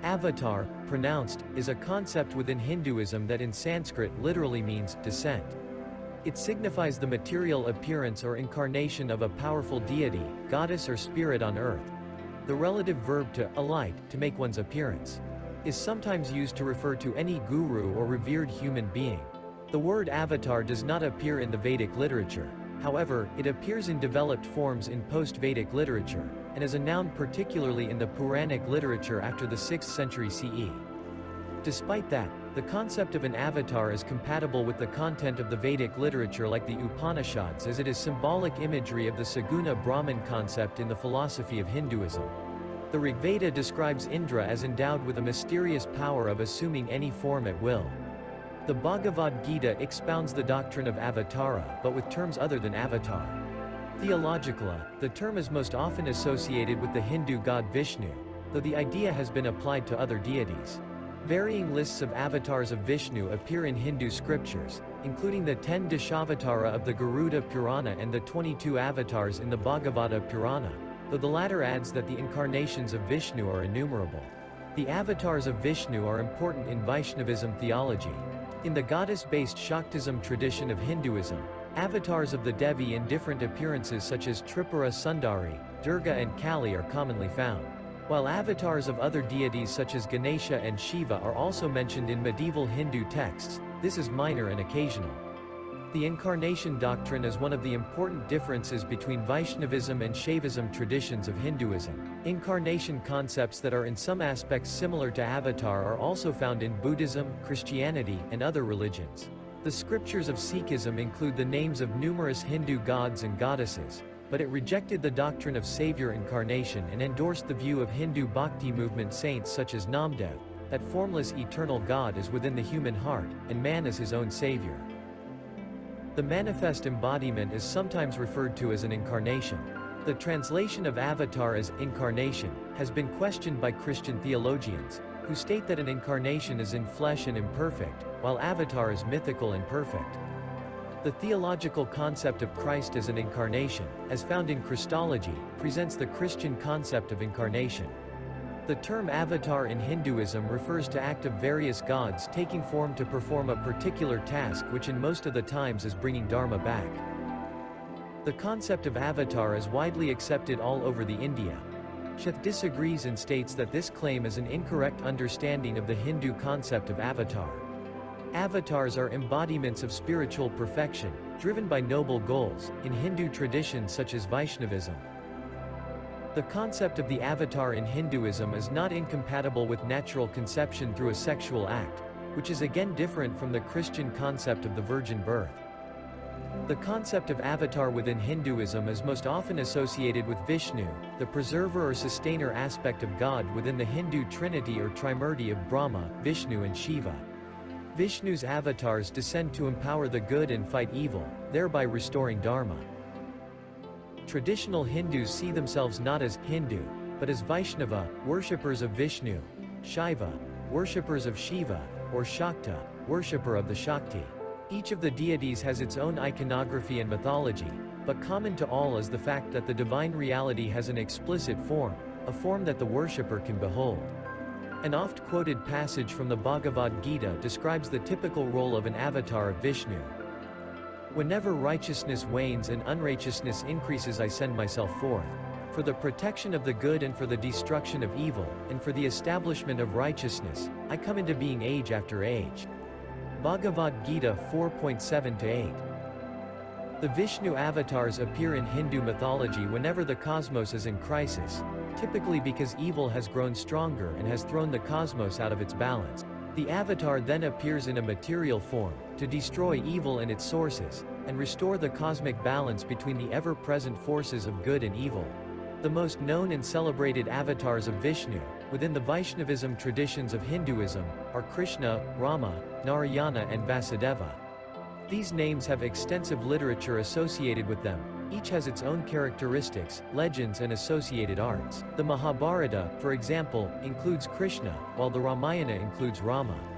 Avatar, pronounced, is a concept within Hinduism that in Sanskrit literally means descent. It signifies the material appearance or incarnation of a powerful deity, goddess or spirit on earth. The relative verb to alight, to make one's appearance, is sometimes used to refer to any guru or revered human being. The word avatar does not appear in the Vedic literature. However, it appears in developed forms in post-Vedic literature, and as a noun particularly in the Puranic literature after the 6th century CE. Despite that, the concept of an avatar is compatible with the content of the Vedic literature like the Upanishads, as it is symbolic imagery of the Saguna Brahman concept in the philosophy of Hinduism. The Rigveda describes Indra as endowed with a mysterious power of assuming any form at will. The Bhagavad Gita expounds the doctrine of avatara, but with terms other than avatar. Theologically, the term is most often associated with the Hindu god Vishnu, though the idea has been applied to other deities. Varying lists of avatars of Vishnu appear in Hindu scriptures, including the 10 Dashavatara of the Garuda Purana and the 22 avatars in the Bhagavata Purana, though the latter adds that the incarnations of Vishnu are innumerable. The avatars of Vishnu are important in Vaishnavism theology. In the goddess-based Shaktism tradition of Hinduism, avatars of the Devi in different appearances such as Tripura Sundari, Durga and Kali are commonly found. While avatars of other deities such as Ganesha and Shiva are also mentioned in medieval Hindu texts, this is minor and occasional. The incarnation doctrine is one of the important differences between Vaishnavism and Shaivism traditions of Hinduism. Incarnation concepts that are in some aspects similar to avatar are also found in Buddhism, Christianity, and other religions. The scriptures of Sikhism include the names of numerous Hindu gods and goddesses, but it rejected the doctrine of savior incarnation and endorsed the view of Hindu bhakti movement saints such as Namdev, that formless eternal God is within the human heart, and man is his own savior. The manifest embodiment is sometimes referred to as an incarnation. The translation of avatar as incarnation has been questioned by Christian theologians, who state that an incarnation is in flesh and imperfect, while avatar is mythical and perfect. The theological concept of Christ as an incarnation, as found in Christology, presents the Christian concept of incarnation. The term avatar in Hinduism refers to act of various gods taking form to perform a particular task, which in most of the times is bringing Dharma back. The concept of avatar is widely accepted all over the India. Sheth disagrees and states that this claim is an incorrect understanding of the Hindu concept of avatar. Avatars are embodiments of spiritual perfection, driven by noble goals, in Hindu traditions such as Vaishnavism. The concept of the avatar in Hinduism is not incompatible with natural conception through a sexual act, which is again different from the Christian concept of the virgin birth. The concept of avatar within Hinduism is most often associated with Vishnu, the preserver or sustainer aspect of God within the Hindu trinity or trimurti of Brahma, Vishnu and Shiva. Vishnu's avatars descend to empower the good and fight evil, thereby restoring Dharma. Traditional Hindus see themselves not as Hindu, but as Vaishnava, worshippers of Vishnu, Shaiva, worshippers of Shiva, or Shakta, worshipper of the Shakti. Each of the deities has its own iconography and mythology, but common to all is the fact that the divine reality has an explicit form, a form that the worshipper can behold. An oft-quoted passage from the Bhagavad Gita describes the typical role of an avatar of Vishnu. Whenever righteousness wanes and unrighteousness increases, I send myself forth. For the protection of the good and for the destruction of evil, and for the establishment of righteousness, I come into being age after age. Bhagavad Gita 4.7-8. The Vishnu avatars appear in Hindu mythology whenever the cosmos is in crisis, typically because evil has grown stronger and has thrown the cosmos out of its balance. The avatar then appears in a material form, to destroy evil and its sources, and restore the cosmic balance between the ever-present forces of good and evil. The most known and celebrated avatars of Vishnu, within the Vaishnavism traditions of Hinduism, are Krishna, Rama, Narayana and Vasudeva. These names have extensive literature associated with them. Each has its own characteristics, legends and associated arts. The Mahabharata, for example, includes Krishna, while the Ramayana includes Rama.